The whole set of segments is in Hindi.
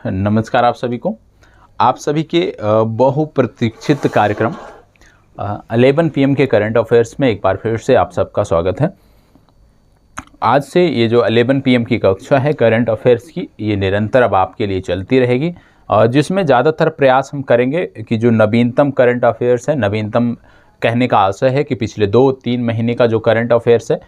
नमस्कार आप सभी को। आप सभी के बहुप्रतीक्षित कार्यक्रम 11 PM के करंट अफेयर्स में एक बार फिर से आप सबका स्वागत है। आज से ये जो 11 PM की कक्षा है करंट अफेयर्स की, ये निरंतर अब आपके लिए चलती रहेगी, जिसमें ज़्यादातर प्रयास हम करेंगे कि जो नवीनतम करंट अफेयर्स है, नवीनतम कहने का आशय है कि पिछले 2-3 महीने का जो करंट अफेयर्स है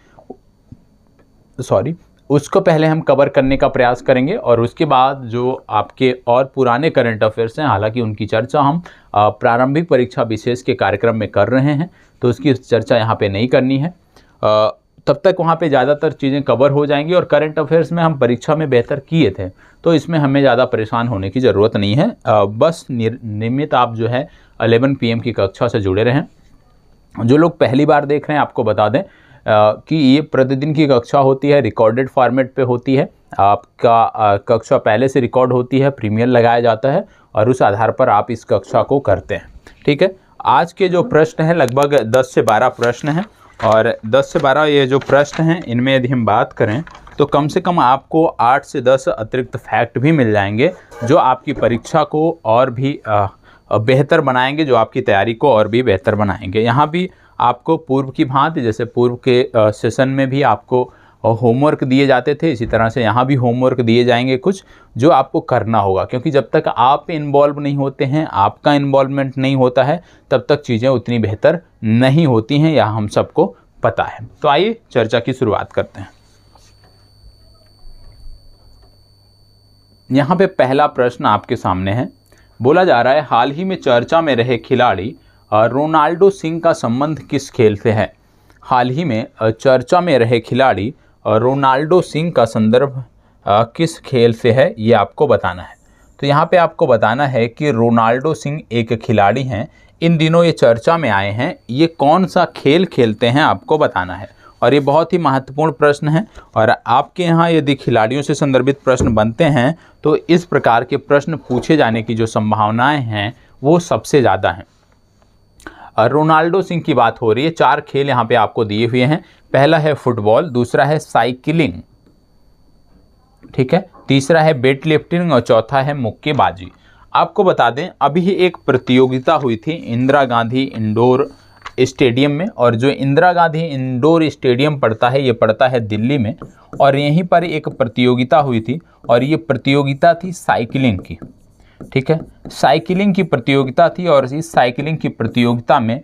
उसको पहले हम कवर करने का प्रयास करेंगे और उसके बाद जो आपके और पुराने करंट अफेयर्स हैं, हालांकि उनकी चर्चा हम प्रारंभिक परीक्षा विशेष के कार्यक्रम में कर रहे हैं, तो उसकी चर्चा यहाँ पे नहीं करनी है। तब तक वहाँ पे ज़्यादातर चीज़ें कवर हो जाएंगी और करंट अफेयर्स में हम परीक्षा में बेहतर किए थे, तो इसमें हमें ज़्यादा परेशान होने की ज़रूरत नहीं है। बस नियमित आप जो है 11 PM की कक्षा से जुड़े रहें। जो लोग पहली बार देख रहे हैं, आपको बता दें कि ये प्रतिदिन की कक्षा होती है, रिकॉर्डेड फॉर्मेट पे होती है। आपका कक्षा पहले से रिकॉर्ड होती है, प्रीमियर लगाया जाता है और उस आधार पर आप इस कक्षा को करते हैं। ठीक है, आज के जो प्रश्न हैं लगभग 10 से 12 प्रश्न हैं और 10 से 12 ये जो प्रश्न हैं, इनमें यदि हम बात करें तो कम से कम आपको 8 से 10 अतिरिक्त फैक्ट भी मिल जाएंगे जो आपकी परीक्षा को और भी बेहतर बनाएंगे, जो आपकी तैयारी को और भी बेहतर बनाएंगे। यहाँ भी आपको पूर्व की भांति, जैसे पूर्व के सेशन में भी आपको होमवर्क दिए जाते थे, इसी तरह से यहाँ भी होमवर्क दिए जाएंगे कुछ जो आपको करना होगा, क्योंकि जब तक आप इन्वॉल्व नहीं होते हैं, आपका इन्वॉल्वमेंट नहीं होता है, तब तक चीज़ें उतनी बेहतर नहीं होती हैं, यह हम सबको पता है। तो आइए चर्चा की शुरुआत करते हैं। यहाँ पे पहला प्रश्न आपके सामने है। बोला जा रहा है, हाल ही में चर्चा में रहे खिलाड़ी रोनाल्डो सिंह का संबंध किस खेल से है? हाल ही में चर्चा में रहे खिलाड़ी रोनाल्डो सिंह का संदर्भ किस खेल से है, ये आपको बताना है। तो यहाँ पे आपको बताना है कि रोनाल्डो सिंह एक खिलाड़ी हैं, इन दिनों ये चर्चा में आए हैं, ये कौन सा खेल खेलते हैं आपको बताना है। और ये बहुत ही महत्वपूर्ण प्रश्न है और आपके यहाँ यदि खिलाड़ियों से संदर्भित प्रश्न बनते हैं तो इस प्रकार के प्रश्न पूछे जाने की जो संभावनाएँ हैं वो सबसे ज़्यादा हैं। रोनाल्डो सिंह की बात हो रही है। 4 खेल यहाँ पे आपको दिए हुए हैं। पहला है फुटबॉल, दूसरा है साइकिलिंग, ठीक है, तीसरा है वेट लिफ्टिंग और चौथा है मुक्केबाजी। आपको बता दें, अभी एक प्रतियोगिता हुई थी इंदिरा गांधी इंडोर स्टेडियम में, और जो इंदिरा गांधी इंडोर स्टेडियम पड़ता है, ये पड़ता है दिल्ली में, और यहीं पर एक प्रतियोगिता हुई थी और ये प्रतियोगिता थी साइकिलिंग की। ठीक है, साइकिलिंग की प्रतियोगिता थी और इस साइकिलिंग की प्रतियोगिता में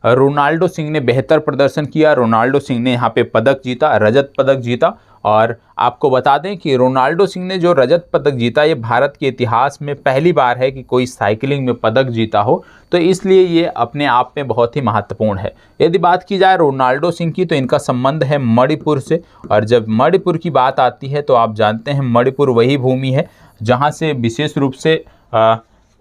रोनाल्डो सिंह ने बेहतर प्रदर्शन किया। रोनाल्डो सिंह ने यहाँ पे पदक जीता, रजत पदक जीता। और आपको बता दें कि रोनाल्डो सिंह ने जो रजत पदक जीता, ये भारत के इतिहास में पहली बार है कि कोई साइकिलिंग में पदक जीता हो, तो इसलिए ये अपने आप में बहुत ही महत्वपूर्ण है। यदि बात की जाए रोनाल्डो सिंह की, तो इनका संबंध है मणिपुर से, और जब मणिपुर की बात आती है तो आप जानते हैं मणिपुर वही भूमि है जहाँ से विशेष रूप से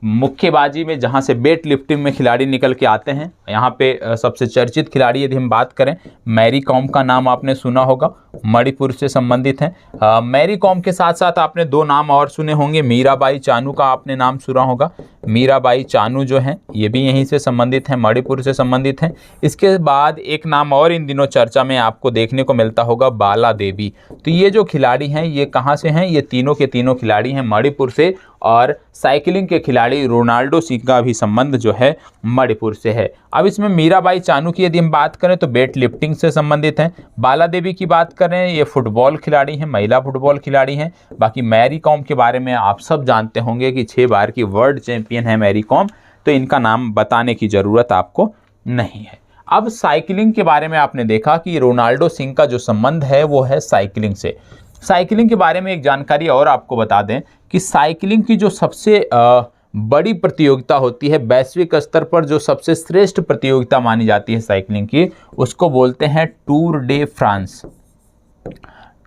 मुक्केबाजी में, जहाँ से वेट लिफ्टिंग में खिलाड़ी निकल के आते हैं। यहाँ पे सबसे चर्चित खिलाड़ी यदि हम बात करें, मैरी कॉम का नाम आपने सुना होगा, मणिपुर से संबंधित हैं। मैरी कॉम के साथ साथ आपने 2 नाम और सुने होंगे, मीराबाई चानू का आपने नाम सुना होगा। मीराबाई चानू जो हैं ये भी यहीं से संबंधित हैं, मणिपुर से संबंधित हैं। इसके बाद एक नाम और इन दिनों चर्चा में आपको देखने को मिलता होगा, बाला देवी। तो ये जो खिलाड़ी हैं ये कहाँ से हैं? ये तीनों के तीनों खिलाड़ी हैं मणिपुर से, और साइकिलिंग के खिलाड़ी रोनाल्डो सिंह का भी संबंध जो है मणिपुर से है। अब इसमें मीराबाई चानू की यदि हम बात करें तो वेट लिफ्टिंग से संबंधित हैं। बाला देवी की बात करें, ये फुटबॉल खिलाड़ी हैं, महिला फुटबॉल खिलाड़ी हैं। बाकी मैरी कॉम के बारे में आप सब जानते होंगे कि 6 बार की वर्ल्ड चैंपियन है मैरी कॉम, तो इनका नाम बताने की ज़रूरत आपको नहीं है। अब साइकिलिंग के बारे में आपने देखा कि रोनाल्डो सिंह का जो संबंध है वो है साइकिलिंग से। साइकिलिंग के बारे में एक जानकारी और आपको बता दें कि साइकिलिंग की जो सबसे बड़ी प्रतियोगिता होती है, वैश्विक स्तर पर जो सबसे श्रेष्ठ प्रतियोगिता मानी जाती है साइकिलिंग की, उसको बोलते हैं tour day France.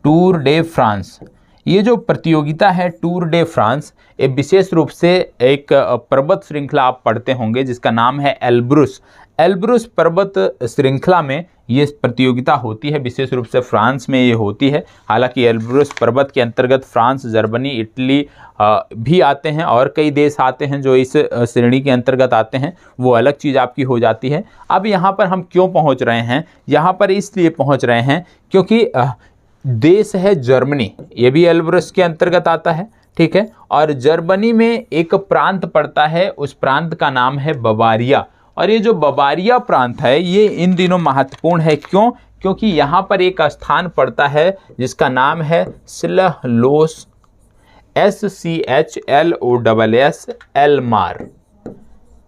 Tour day France, ये जो प्रतियोगिता है टूर डे फ्रांस, ये विशेष रूप से एक पर्वत श्रृंखला आप पढ़ते होंगे जिसका नाम है एल्ब्रुस। एल्ब्रुस पर्वत श्रृंखला में ये प्रतियोगिता होती है, विशेष रूप से फ्रांस में ये होती है। हालांकि एल्ब्रुस पर्वत के अंतर्गत फ्रांस, जर्मनी, इटली भी आते हैं और कई देश आते हैं जो इस श्रेणी के अंतर्गत आते हैं, वो अलग चीज़ आपकी हो जाती है। अब यहाँ पर हम क्यों पहुँच रहे हैं? यहाँ पर इसलिए पहुँच रहे हैं क्योंकि देश है जर्मनी, ये भी एल्ब्रुस के अंतर्गत आता है। ठीक है। और जर्मनी में एक प्रांत पड़ता है, उस प्रांत का नाम है बवारिया। और ये जो बवारिया प्रांत है ये इन दिनों महत्वपूर्ण है। क्यों? क्योंकि यहाँ पर एक स्थान पड़ता है जिसका नाम है स्लहलोस, SCHLOSS एल्मार।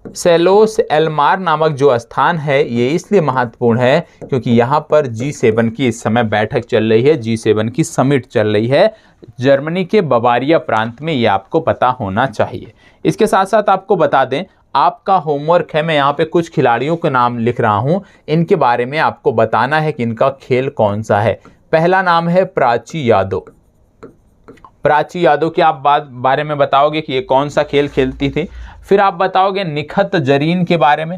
सेलोस एल्मार नामक जो स्थान है ये इसलिए महत्वपूर्ण है क्योंकि यहाँ पर G7 की इस समय बैठक चल रही है, G7 की समिट चल रही है जर्मनी के बवारिया प्रांत में। ये आपको पता होना चाहिए। इसके साथ साथ आपको बता दें, आपका होमवर्क है, मैं यहाँ पे कुछ खिलाड़ियों के नाम लिख रहा हूँ, इनके बारे में आपको बताना है कि इनका खेल कौन सा है। पहला नाम है प्राची यादव। प्राची यादव की आप बारे में बताओगे कि ये कौन सा खेल खेलती थी। फिर आप बताओगे निखत जरीन के बारे में,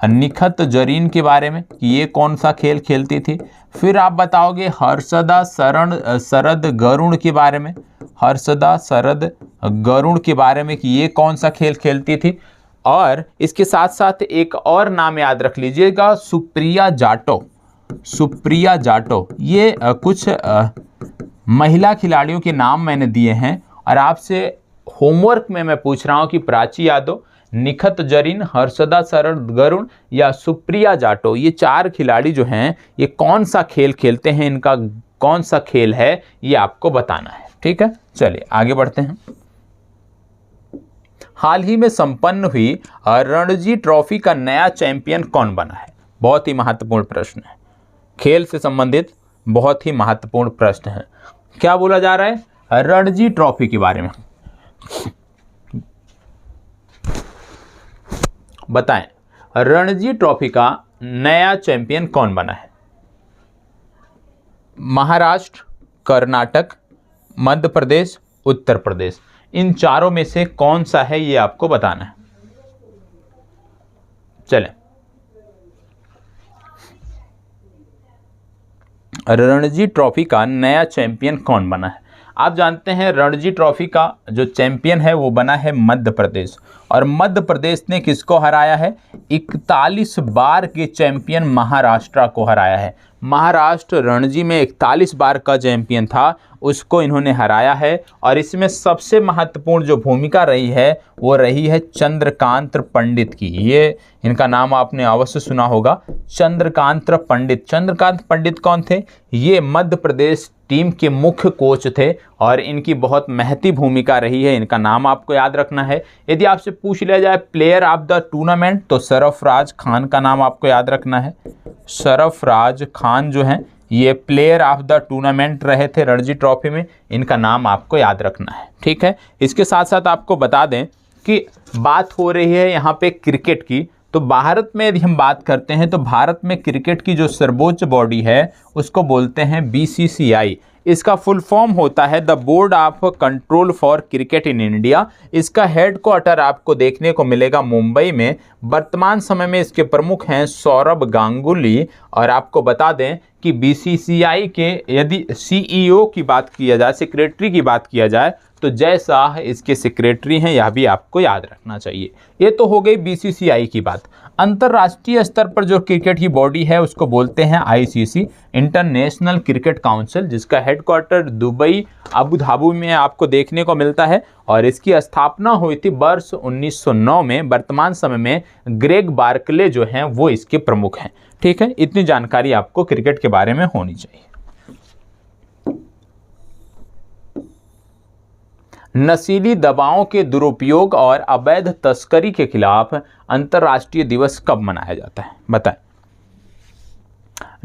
निखत जरीन के बारे में कि ये कौन सा खेल खेलती थी। फिर आप बताओगे हर्षदा शरद गरुड़ के बारे में, हर्षदा शरद गरुड़ के बारे में कि ये कौन सा खेल खेलती थी। और इसके साथ साथ एक और नाम याद रख लीजिएगा, सुप्रिया जाटव। सुप्रिया जाटव, ये कुछ महिला खिलाड़ियों के नाम मैंने दिए हैं और आपसे होमवर्क में मैं पूछ रहा हूं कि प्राची यादव, निखत जरीन, हर्षदा शरद गरुड़ या सुप्रिया जाटव, ये 4 खिलाड़ी जो हैं ये कौन सा खेल खेलते हैं, इनका कौन सा खेल है ये आपको बताना है। ठीक है, चलिए आगे बढ़ते हैं। हाल ही में संपन्न हुई रणजी ट्रॉफी का नया चैंपियन कौन बना है? बहुत ही महत्वपूर्ण प्रश्न है, खेल से संबंधित बहुत ही महत्वपूर्ण प्रश्न है। क्या बोला जा रहा है? रणजी ट्रॉफी के बारे में बताएं, रणजी ट्रॉफी का नया चैंपियन कौन बना है? महाराष्ट्र, कर्नाटक, मध्य प्रदेश, उत्तर प्रदेश, इन चारों में से कौन सा है ये आपको बताना है। चलें, रणजी ट्रॉफी का नया चैंपियन कौन बना है? आप जानते हैं रणजी ट्रॉफी का जो चैंपियन है वो बना है मध्य प्रदेश। और मध्य प्रदेश ने किसको हराया है? 41 बार के चैंपियन महाराष्ट्र को हराया है। महाराष्ट्र रणजी में 41 बार का चैंपियन था, उसको इन्होंने हराया है। और इसमें सबसे महत्वपूर्ण जो भूमिका रही है वो रही है चंद्रकांत पंडित की। ये इनका नाम आपने अवश्य सुना होगा, चंद्रकांत पंडित। चंद्रकांत पंडित कौन थे? ये मध्य प्रदेश टीम के मुख्य कोच थे और इनकी बहुत महती भूमिका रही है। इनका नाम आपको याद रखना है। यदि आपसे पूछ लिया जाए प्लेयर ऑफ द टूर्नामेंट तो सरफराज खान का नाम आपको याद रखना है। सरफराज खान जो हैं ये प्लेयर ऑफ द टूर्नामेंट रहे थे रणजी ट्रॉफी में, इनका नाम आपको याद रखना है। ठीक है, इसके साथ साथ आपको बता दें कि बात हो रही है यहाँ पे क्रिकेट की, तो भारत में यदि हम बात करते हैं तो भारत में क्रिकेट की जो सर्वोच्च बॉडी है उसको बोलते हैं BCCI। इसका फुल फॉर्म होता है the board of control for cricket in India. इसका हेडक्वार्टर आपको देखने को मिलेगा मुंबई में। वर्तमान समय में इसके प्रमुख हैं सौरभ गांगुली। और आपको बता दें कि BCCI के यदि CEO की बात किया जाए, सेक्रेटरी की बात किया जाए तो जय शाह इसके सेक्रेटरी हैं, यह भी आपको याद रखना चाहिए। ये तो हो गई BCCI की बात। अंतर्राष्ट्रीय स्तर पर जो क्रिकेट की बॉडी है उसको बोलते हैं ICC, इंटरनेशनल क्रिकेट काउंसिल, जिसका हेडक्वार्टर दुबई, अबू धाबी में आपको देखने को मिलता है। और इसकी स्थापना हुई थी वर्ष 1909 में। वर्तमान समय में ग्रेग बार्कले जो हैं वो इसके प्रमुख हैं। ठीक है, इतनी जानकारी आपको क्रिकेट के बारे में होनी चाहिए। नशीली दवाओं के दुरुपयोग और अवैध तस्करी के खिलाफ अंतर्राष्ट्रीय दिवस कब मनाया जाता है? बताएं।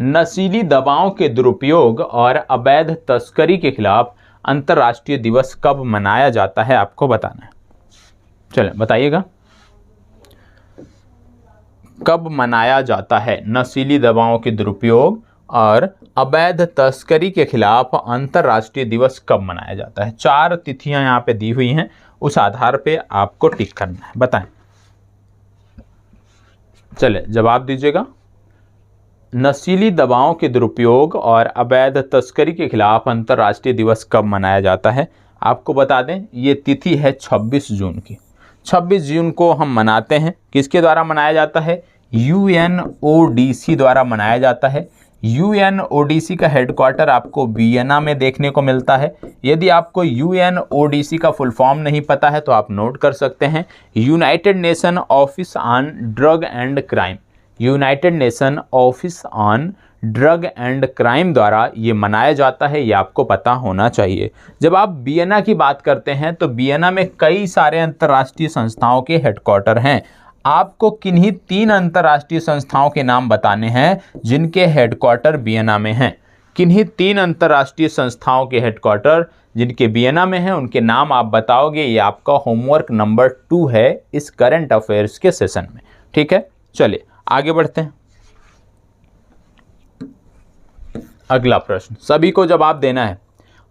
नशीली दवाओं के दुरुपयोग और अवैध तस्करी के खिलाफ अंतर्राष्ट्रीय दिवस कब मनाया जाता है आपको बताना है। चलें बताइएगा, कब मनाया जाता है नशीली दवाओं के दुरुपयोग और अवैध तस्करी के खिलाफ अंतर्राष्ट्रीय दिवस कब मनाया जाता है? 4 तिथियां यहाँ पे दी हुई हैं, उस आधार पे आपको टिक करना है। बताएं। चले जवाब दीजिएगा। नशीली दवाओं के दुरुपयोग और अवैध तस्करी के खिलाफ अंतर्राष्ट्रीय दिवस कब मनाया जाता है? आपको बता दें ये तिथि है 26 जून की। 26 जून को हम मनाते हैं। किसके द्वारा मनाया जाता है? UNODC द्वारा मनाया जाता है। यूएनओडीसी का हेडक्वार्टर आपको वियना में देखने को मिलता है। यदि आपको यूएनओडीसी का फुल फॉर्म नहीं पता है तो आप नोट कर सकते हैं, United nation office on drug and crime. United nation office on drug and crime द्वारा ये मनाया जाता है, ये आपको पता होना चाहिए। जब आप वियना की बात करते हैं तो वियना में कई सारे अंतर्राष्ट्रीय संस्थाओं के हेडक्वार्टर हैं। आपको किन्हीं 3 अंतर्राष्ट्रीय संस्थाओं के नाम बताने हैं जिनके हेडक्वार्टर वियना में हैं। किन्हीं 3 अंतर्राष्ट्रीय संस्थाओं के हेडक्वार्टर जिनके वियना में हैं, उनके नाम आप बताओगे। ये आपका होमवर्क नंबर 2 है इस करंट अफेयर्स के सेशन में। ठीक है, चलिए आगे बढ़ते हैं। अगला प्रश्न सभी को जवाब देना है।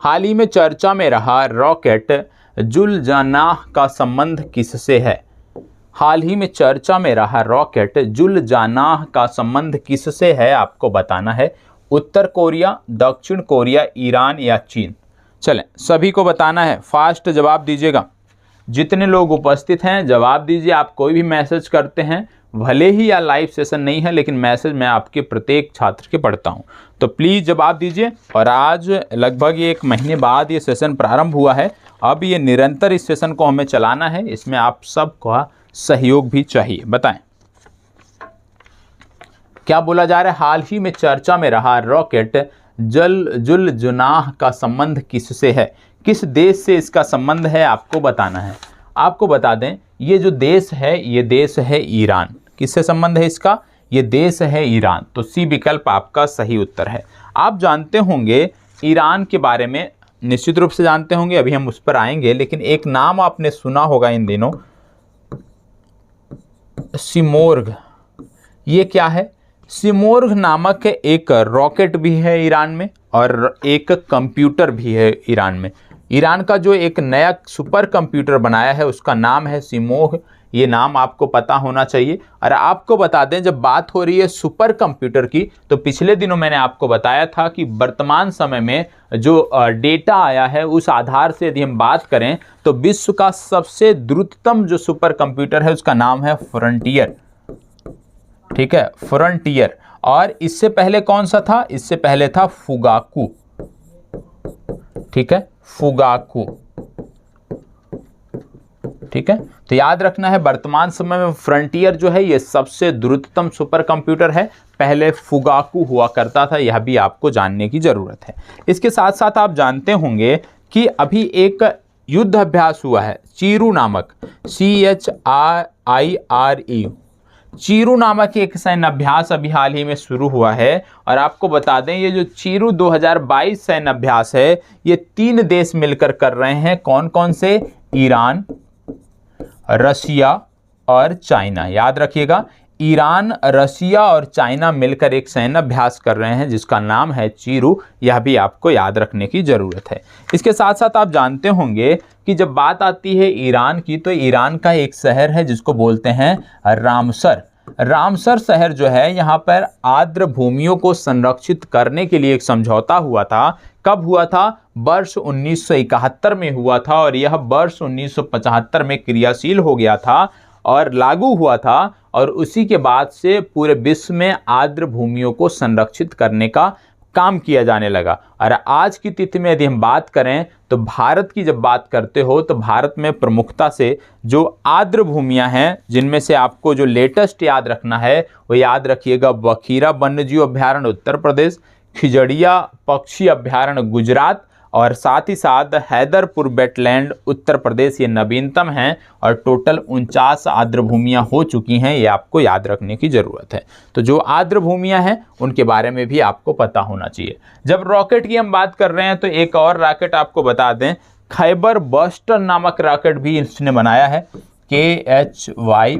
हाल ही में चर्चा में रहा रॉकेट जुल जनाह का संबंध किससे है? हाल ही में चर्चा में रहा रॉकेट जुल जनाह का संबंध किससे है आपको बताना है। उत्तर कोरिया, दक्षिण कोरिया, ईरान या चीन? चलें, सभी को बताना है, फास्ट जवाब दीजिएगा। जितने लोग उपस्थित हैं जवाब दीजिए। आप कोई भी मैसेज करते हैं, भले ही या लाइव सेशन नहीं है लेकिन मैसेज मैं आपके प्रत्येक छात्र के पढ़ता हूं, तो प्लीज़ जवाब दीजिए। और आज लगभग 1 महीने बाद ये सेशन प्रारंभ हुआ है। अब ये निरंतर इस सेशन को हमें चलाना है, इसमें आप सबका सहयोग भी चाहिए। बताएं क्या बोला जा रहा है? हाल ही में चर्चा में रहा रॉकेट जुल जनाह का संबंध किससे है? किस देश से इसका संबंध है आपको बताना है। आपको बता दें, ये जो देश है ये देश है ईरान। किससे संबंध है इसका? ये देश है ईरान। तो सी विकल्प आपका सही उत्तर है। आप जानते होंगे ईरान के बारे में, निश्चित रूप से जानते होंगे, अभी हम उस पर आएंगे, लेकिन एक नाम आपने सुना होगा इन दिनों, सिमोर्ग। ये क्या है? सिमोर्ग नामक एक रॉकेट भी है ईरान में और एक कंप्यूटर भी है ईरान में। ईरान का जो एक नया सुपर कंप्यूटर बनाया है उसका नाम है सिमोर्ग। ये नाम आपको पता होना चाहिए। और आपको बता दें, जब बात हो रही है सुपर कंप्यूटर की, तो पिछले दिनों मैंने आपको बताया था कि वर्तमान समय में जो डेटा आया है उस आधार से यदि हम बात करें तो विश्व का सबसे द्रुततम जो सुपर कंप्यूटर है उसका नाम है फ्रंटियर। ठीक है, फ्रंटियर। और इससे पहले कौन सा था? इससे पहले था फुगाकू। ठीक है, फुगाकू। ठीक है, तो याद रखना है वर्तमान समय में फ्रंटियर जो है ये सबसे द्रुततम सुपर कंप्यूटर है। पहले फुगाकू हुआ करता था, यह भी आपको जानने की जरूरत है। इसके साथ साथ आप जानते होंगे कि अभी एक युद्ध अभ्यास हुआ है चीरू नामक, CHIRE। चीरू नामक एक सैन्य अभ्यास अभी हाल ही में शुरू हुआ है। और आपको बता दें, ये जो चीरू 2022 सैन्य अभ्यास है ये 3 देश मिलकर कर रहे हैं। कौन कौन से? ईरान, रसिया और चाइना। याद रखिएगा, ईरान, रसिया और चाइना मिलकर एक सैन्य अभ्यास कर रहे हैं जिसका नाम है चीरू। यह भी आपको याद रखने की ज़रूरत है। इसके साथ साथ आप जानते होंगे कि जब बात आती है ईरान की, तो ईरान का एक शहर है जिसको बोलते हैं रामसर। रामसर शहर जो है, यहाँ पर आर्द्र भूमियों को संरक्षित करने के लिए एक समझौता हुआ था। कब हुआ था? वर्ष 1971 में हुआ था और यह वर्ष 1975 में क्रियाशील हो गया था और लागू हुआ था। और उसी के बाद से पूरे विश्व में आर्द्र भूमियों को संरक्षित करने का काम किया जाने लगा। और आज की तिथि में यदि हम बात करें तो भारत की जब बात करते हो तो भारत में प्रमुखता से जो आर्द्र भूमियां हैं, जिनमें से आपको जो लेटेस्ट याद रखना है वो याद रखिएगा, बखीरा वन्यजीव अभ्यारण्य उत्तर प्रदेश, खिजड़िया पक्षी अभ्यारण्य गुजरात और साथ ही साथ हैदरपुर वेटलैंड उत्तर प्रदेश, ये नवीनतम हैं। और टोटल 49 आर्द्र भूमियाँ हो चुकी हैं, ये आपको याद रखने की ज़रूरत है। तो जो आर्द्र भूमियाँ हैं उनके बारे में भी आपको पता होना चाहिए। जब रॉकेट की हम बात कर रहे हैं तो एक और रॉकेट आपको बता दें, खैबर बस्टर नामक रॉकेट भी इसने बनाया है। KHY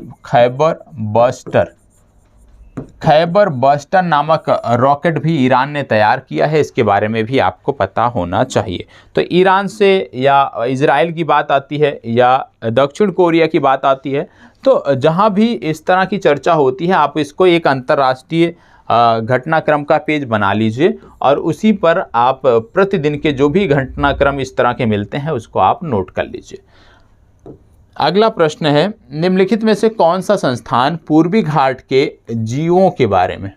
खैबर बस्टर नामक रॉकेट भी ईरान ने तैयार किया है। इसके बारे में भी आपको पता होना चाहिए। तो ईरान से या इजराइल की बात आती है या दक्षिण कोरिया की बात आती है, तो जहां भी इस तरह की चर्चा होती है आप इसको एक अंतर्राष्ट्रीय घटनाक्रम का पेज बना लीजिए और उसी पर आप प्रतिदिन के जो भी घटनाक्रम इस तरह के मिलते हैं उसको आप नोट कर लीजिए। अगला प्रश्न है, निम्नलिखित में से कौन सा संस्थान पूर्वी घाट के जीवों के बारे में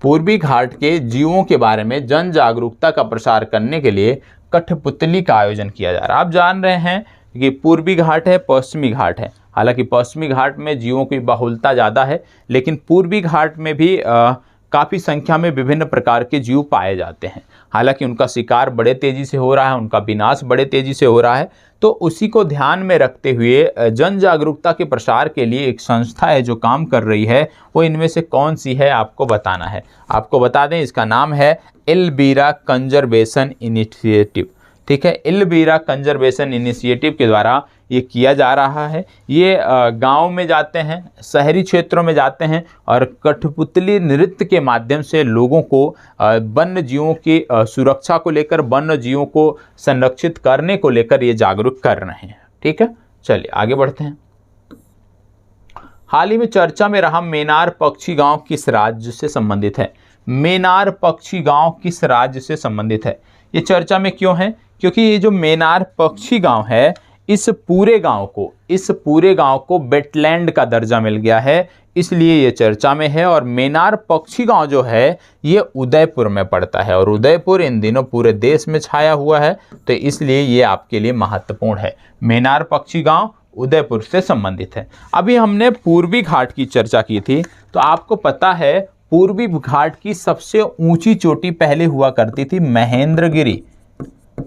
पूर्वी घाट के जीवों के बारे में जन जागरूकता का प्रसार करने के लिए कठपुतली का आयोजन किया जा रहा है। आप जान रहे हैं कि पूर्वी घाट है, पश्चिमी घाट है। हालांकि पश्चिमी घाट में जीवों की बहुलता ज़्यादा है, लेकिन पूर्वी घाट में भी काफ़ी संख्या में विभिन्न प्रकार के जीव पाए जाते हैं। हालांकि उनका शिकार बड़े तेज़ी से हो रहा है, उनका विनाश बड़े तेज़ी से हो रहा है। तो उसी को ध्यान में रखते हुए जन जागरूकता के प्रसार के लिए एक संस्था है जो काम कर रही है, वो इनमें से कौन सी है आपको बताना है। आपको बता दें, इसका नाम है एल्बीरा कंजर्वेशन इनिशिएटिव। ठीक है, एल्बीरा कंजर्वेशन इनिशिएटिव के द्वारा ये किया जा रहा है। ये गांव में जाते हैं, शहरी क्षेत्रों में जाते हैं और कठपुतली नृत्य के माध्यम से लोगों को वन्य जीवों की सुरक्षा को लेकर, वन्य जीवों को संरक्षित करने को लेकर ये जागरूक कर रहे हैं। ठीक है, चलिए आगे बढ़ते हैं। हाल ही में चर्चा में रहा मेनार पक्षी गांव किस राज्य से संबंधित है? मेनार पक्षी गांव किस राज्य से संबंधित है? ये चर्चा में क्यों है? क्योंकि ये जो मेनार पक्षी गांव है, इस पूरे गांव को वेटलैंड का दर्जा मिल गया है, इसलिए ये चर्चा में है। और मेनार पक्षी गांव जो है ये उदयपुर में पड़ता है, और उदयपुर इन दिनों पूरे देश में छाया हुआ है, तो इसलिए ये आपके लिए महत्वपूर्ण है। मेनार पक्षी गांव उदयपुर से संबंधित है। अभी हमने पूर्वी घाट की चर्चा की थी, तो आपको पता है पूर्वी घाट की सबसे ऊंची चोटी पहले हुआ करती थी महेंद्रगिरी।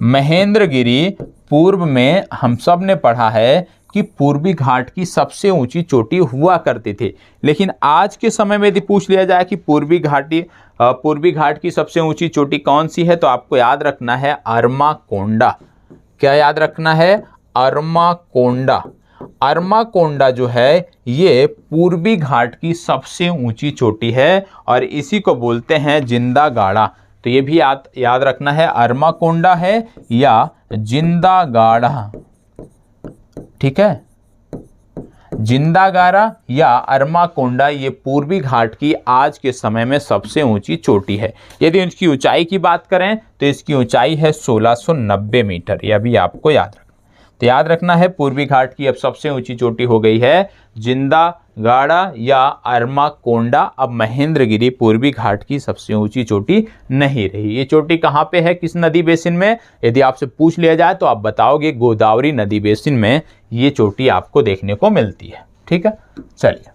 महेंद्रगिरी पूर्व में हम सब ने पढ़ा है कि पूर्वी घाट की सबसे ऊंची चोटी हुआ करती थी। लेकिन आज के समय में यदि पूछ लिया जाए कि पूर्वी घाट की सबसे ऊंची चोटी कौन सी है, तो आपको याद रखना है अरमाकोंडा। क्या याद रखना है? अरमाकोंडा। अरमाकोंडा जो है ये पूर्वी घाट की सबसे ऊंची चोटी है और इसी को बोलते हैं जिंदा गाड़ा। तो ये भी याद रखना है, अरमाकोंडा है या जिंदा गाड़ा। ठीक है, जिंदा गाड़ा या अरमाकोंडा ये पूर्वी घाट की आज के समय में सबसे ऊंची चोटी है। यदि इसकी ऊंचाई की बात करें तो इसकी ऊंचाई है 1690 मीटर। यह भी आपको याद रखना। तो याद रखना है पूर्वी घाट की अब सबसे ऊंची चोटी हो गई है जिंदा गाड़ा या अरमाकोंडा। अब महेंद्रगिरी पूर्वी घाट की सबसे ऊंची चोटी नहीं रही। ये चोटी कहाँ पे है, किस नदी बेसिन में? यदि आपसे पूछ लिया जाए तो आप बताओगे गोदावरी नदी बेसिन में ये चोटी आपको देखने को मिलती है। ठीक है, चलिए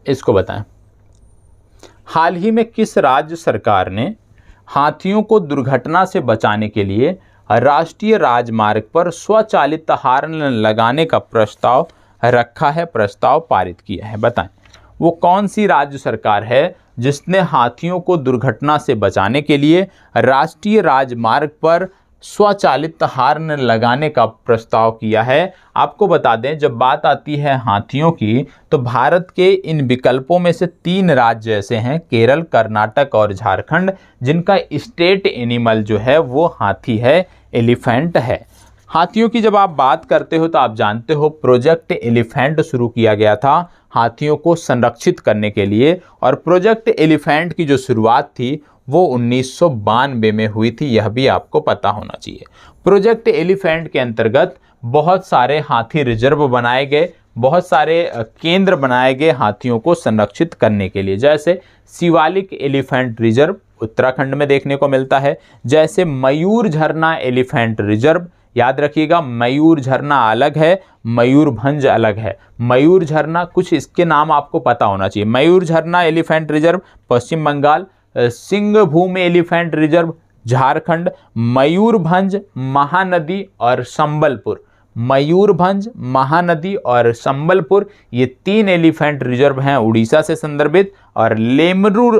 इसको बताएं। हाल ही में किस राज्य सरकार ने हाथियों को दुर्घटना से बचाने के लिए राष्ट्रीय राजमार्ग पर स्वचालित हार्न लगाने का प्रस्ताव रखा है, प्रस्ताव पारित किया है? बताएं, वो कौन सी राज्य सरकार है जिसने हाथियों को दुर्घटना से बचाने के लिए राष्ट्रीय राजमार्ग पर स्वचालित हार्न लगाने का प्रस्ताव किया है? आपको बता दें, जब बात आती है हाथियों की तो भारत के इन विकल्पों में से 3 राज्य ऐसे हैं, केरल, कर्नाटक और झारखंड, जिनका स्टेट एनिमल जो है वो हाथी है, एलिफेंट है। हाथियों की जब आप बात करते हो तो आप जानते हो प्रोजेक्ट एलिफेंट शुरू किया गया था हाथियों को संरक्षित करने के लिए, और प्रोजेक्ट एलिफेंट की जो शुरुआत थी वो 1992 में हुई थी, यह भी आपको पता होना चाहिए। प्रोजेक्ट एलिफेंट के अंतर्गत बहुत सारे हाथी रिजर्व बनाए गए, बहुत सारे केंद्र बनाए गए हाथियों को संरक्षित करने के लिए। जैसे शिवालिक एलिफेंट रिजर्व उत्तराखंड में देखने को मिलता है, जैसे मयूर झरना एलिफेंट रिजर्व, याद रखिएगा मयूर झरना अलग है, मयूरभंज अलग है। मयूर झरना, कुछ इसके नाम आपको पता होना चाहिए। मयूर झरना एलिफेंट रिजर्व पश्चिम बंगाल, सिंहभूम एलिफेंट रिजर्व झारखंड, मयूरभंज महानदी और संबलपुर, मयूरभंज महानदी और संबलपुर ये 3 एलिफेंट रिजर्व हैं उड़ीसा से संदर्भित, और लेमरू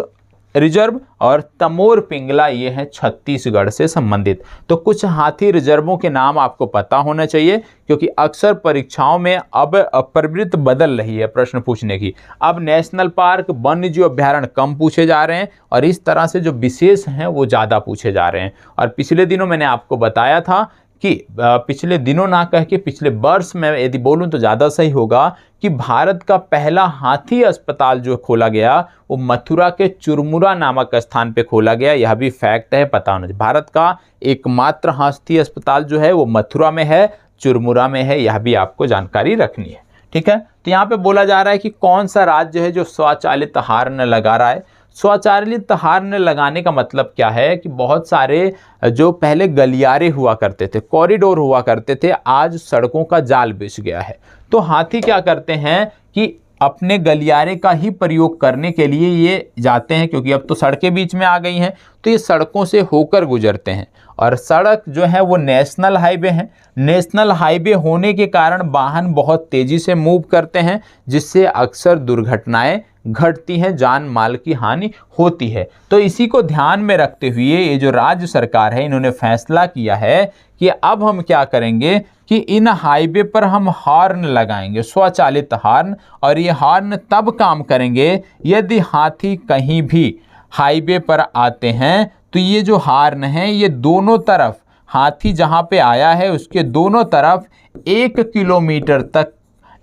रिजर्व और तमोर पिंगला ये हैं छत्तीसगढ़ से संबंधित। तो कुछ हाथी रिजर्वों के नाम आपको पता होना चाहिए, क्योंकि अक्सर परीक्षाओं में अब प्रवृत्ति बदल रही है प्रश्न पूछने की। अब नेशनल पार्क, वन्यजीव अभ्यारण्य कम पूछे जा रहे हैं और इस तरह से जो विशेष हैं वो ज़्यादा पूछे जा रहे हैं। और पिछले दिनों मैंने आपको बताया था कि पिछले दिनों ना कह के पिछले वर्ष में यदि बोलूं तो ज़्यादा सही होगा कि भारत का पहला हाथी अस्पताल जो खोला गया वो मथुरा के चुरमुरा नामक स्थान पे खोला गया। यह भी फैक्ट है, पता होना चाहिए। भारत का एकमात्र हाथी अस्पताल जो है वो मथुरा में है, चुरमुरा में है, यह भी आपको जानकारी रखनी है। ठीक है। तो यहाँ पे बोला जा रहा है कि कौन सा राज्य है जो स्वचालित हार्न लगा रहा है। स्वचालित हार्न लगाने का मतलब क्या है कि बहुत सारे जो पहले गलियारे हुआ करते थे, कॉरिडोर हुआ करते थे, आज सड़कों का जाल बिछ गया है। तो हाथी क्या करते हैं कि अपने गलियारे का ही प्रयोग करने के लिए ये जाते हैं, क्योंकि अब तो सड़कें बीच में आ गई हैं, तो ये सड़कों से होकर गुजरते हैं। और सड़क जो है वो नेशनल हाईवे है। नेशनल हाईवे होने के कारण वाहन बहुत तेज़ी से मूव करते हैं, जिससे अक्सर दुर्घटनाएं घटती हैं, जान माल की हानि होती है। तो इसी को ध्यान में रखते हुए ये जो राज्य सरकार है, इन्होंने फैसला किया है कि अब हम क्या करेंगे कि इन हाईवे पर हम हॉर्न लगाएंगे, स्वचालित हॉर्न। और ये हॉर्न तब काम करेंगे यदि हाथी कहीं भी हाईवे पर आते हैं, तो ये जो हॉर्न है ये दोनों तरफ, हाथी जहाँ पे आया है उसके दोनों तरफ 1 किलोमीटर तक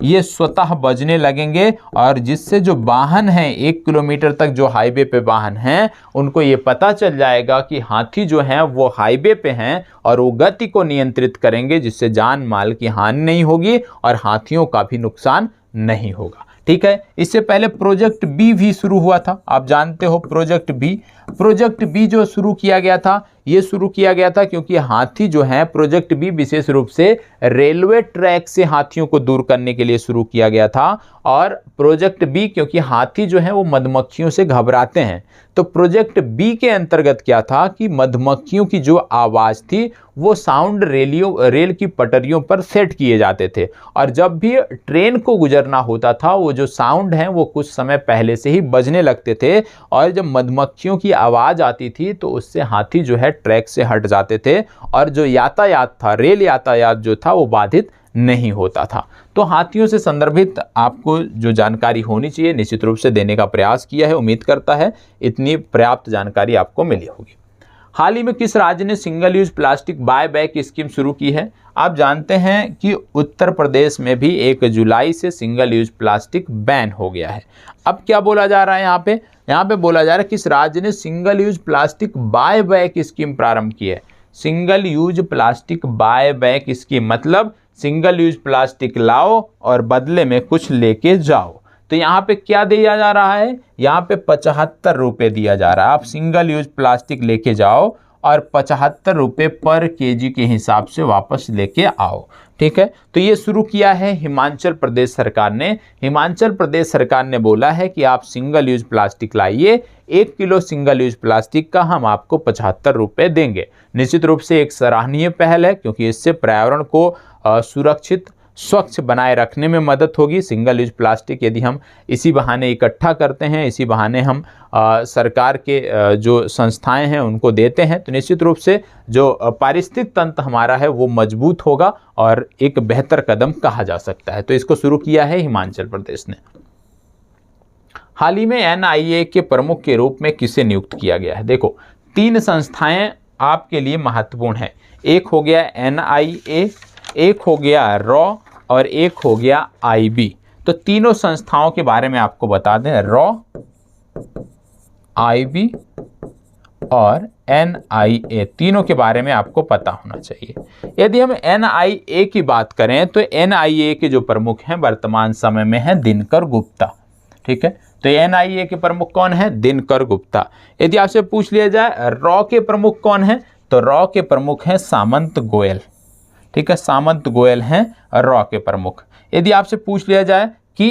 ये स्वतः बजने लगेंगे। और जिससे जो वाहन हैं 1 किलोमीटर तक जो हाईवे पे वाहन हैं, उनको ये पता चल जाएगा कि हाथी जो हैं वो हाईवे पे हैं, और वो गति को नियंत्रित करेंगे, जिससे जान माल की हानि नहीं होगी और हाथियों का भी नुकसान नहीं होगा। ठीक है। इससे पहले प्रोजेक्ट बी भी शुरू हुआ था, आप जानते हो प्रोजेक्ट बी जो शुरू किया गया था, ये शुरू किया गया था क्योंकि हाथी जो है, प्रोजेक्ट बी विशेष रूप से रेलवे ट्रैक से हाथियों को दूर करने के लिए शुरू किया गया था। और प्रोजेक्ट बी क्योंकि हाथी जो है वो मधुमक्खियों से घबराते हैं, तो प्रोजेक्ट बी के अंतर्गत क्या था कि मधुमक्खियों की जो आवाज़ थी वो साउंड रेल की पटरियों पर सेट किए जाते थे, और जब भी ट्रेन को गुजरना होता था वो जो साउंड है वो कुछ समय पहले से ही बजने लगते थे, और जब मधुमक्खियों की आवाज़ आती थी तो उससे हाथी जो है ट्रैक से हट जाते थे, और जो यातायात था, रेल यातायात जो था वो बाधित नहीं होता था। तो हाथियों से संदर्भित आपको जो जानकारी होनी चाहिए निश्चित रूप से देने का प्रयास किया है। उम्मीद करता है इतनी पर्याप्त जानकारी आपको मिली होगी। हाल ही में किस राज्य ने single use plastic buy back scheme शुरू की है? आप जानते हैं कि उत्तर प्रदेश में भी 1 जुलाई से सिंगल यूज प्लास्टिक बैन हो गया है। अब क्या बोला जा रहा है यहाँ पे बोला जा रहा है किस राज्य ने single use plastic buy back scheme प्रारंभ की है। Single use plastic buy back scheme मतलब सिंगल यूज प्लास्टिक लाओ और बदले में कुछ लेके जाओ। तो यहाँ पे क्या दिया जा रहा है? यहाँ पे 75 रुपये दिया जा रहा है। आप सिंगल यूज प्लास्टिक लेके जाओ और 75 रुपये पर केजी के हिसाब से वापस लेके आओ। ठीक है। तो ये शुरू किया है हिमाचल प्रदेश सरकार ने। हिमाचल प्रदेश सरकार ने बोला है कि आप सिंगल यूज प्लास्टिक लाइए, 1 किलो सिंगल यूज प्लास्टिक का हम आपको 75 रुपये देंगे। निश्चित रूप से एक सराहनीय पहल है, क्योंकि इससे पर्यावरण को सुरक्षित स्वच्छ बनाए रखने में मदद होगी। सिंगल यूज प्लास्टिक यदि हम इसी बहाने इकट्ठा करते हैं, इसी बहाने हम सरकार के जो संस्थाएं हैं उनको देते हैं, तो निश्चित रूप से जो पारिस्थितिक तंत्र हमारा है वो मजबूत होगा और एक बेहतर कदम कहा जा सकता है। तो इसको शुरू किया है हिमाचल प्रदेश ने। हाल ही में NIA के प्रमुख के रूप में किसे नियुक्त किया गया है? देखो, 3 संस्थाएं आपके लिए महत्वपूर्ण है। एक हो गया NIA, एक हो गया रॉ और एक हो गया IB। तो तीनों संस्थाओं के बारे में आपको बता दें, रॉ, IB और NIA, तीनों के बारे में आपको पता होना चाहिए। यदि हम NIA की बात करें तो NIA के जो प्रमुख हैं वर्तमान समय में हैं दिनकर गुप्ता। ठीक है। तो NIA के प्रमुख कौन है? दिनकर गुप्ता। यदि आपसे पूछ लिया जाए रॉ के प्रमुख कौन है, तो रॉ के प्रमुख हैं सामंत गोयल। ठीक है, सामंत गोयल हैं रॉ के प्रमुख। यदि आपसे पूछ लिया जाए कि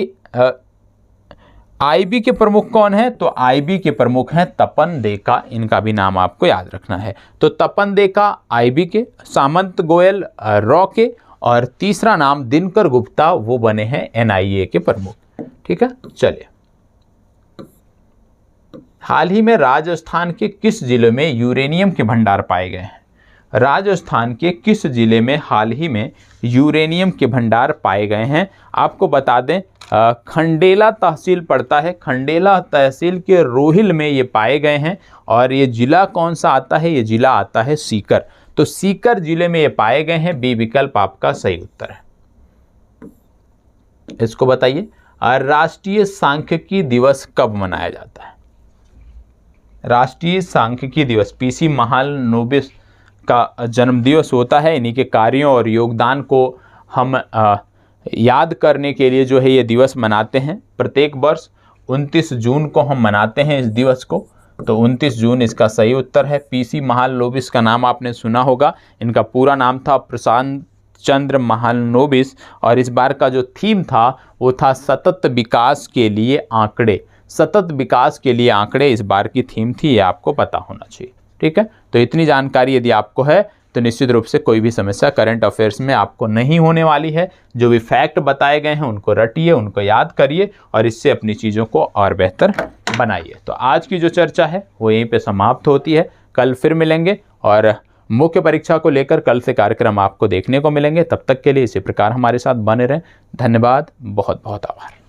IB के प्रमुख कौन है, तो IB के प्रमुख हैं तपन देका। इनका भी नाम आपको याद रखना है। तो तपन देका IB के, सामंत गोयल रॉ के, और तीसरा नाम दिनकर गुप्ता वो बने हैं NIA के प्रमुख। ठीक है। चलिए, हाल ही में राजस्थान के किस जिले में यूरेनियम के भंडार पाए गए हैं? राजस्थान के किस जिले में हाल ही में यूरेनियम के भंडार पाए गए हैं? आपको बता दें खंडेला तहसील पड़ता है। खंडेला तहसील के रोहिल में ये पाए गए हैं। और ये जिला कौन सा आता है? ये जिला आता है सीकर। तो सीकर जिले में ये पाए गए हैं। बी विकल्प आपका सही उत्तर है। इसको बताइए, राष्ट्रीय सांख्यिकी दिवस कब मनाया जाता है? राष्ट्रीय सांख्यिकी दिवस PC महालनोबिस का जन्मदिवस होता है। इन्हीं के कार्यों और योगदान को हम याद करने के लिए जो है ये दिवस मनाते हैं। प्रत्येक वर्ष 29 जून को हम मनाते हैं इस दिवस को। तो 29 जून इसका सही उत्तर है। पीसी महालनोबिस का नाम आपने सुना होगा। इनका पूरा नाम था प्रशांत चंद्र महालनोबिस और इस बार का जो थीम था वो था सतत विकास के लिए आंकड़े। सतत विकास के लिए आंकड़े इस बार की थीम थी, ये आपको पता होना चाहिए। ठीक है, तो इतनी जानकारी यदि आपको है तो निश्चित रूप से कोई भी समस्या करंट अफेयर्स में आपको नहीं होने वाली है। जो भी फैक्ट बताए गए हैं उनको रटिए, उनको याद करिए और इससे अपनी चीज़ों को और बेहतर बनाइए। तो आज की जो चर्चा है वो यहीं पे समाप्त होती है। कल फिर मिलेंगे और मुख्य परीक्षा को लेकर कल से कार्यक्रम आपको देखने को मिलेंगे। तब तक के लिए इसी प्रकार हमारे साथ बने रहें। धन्यवाद, बहुत बहुत आभार।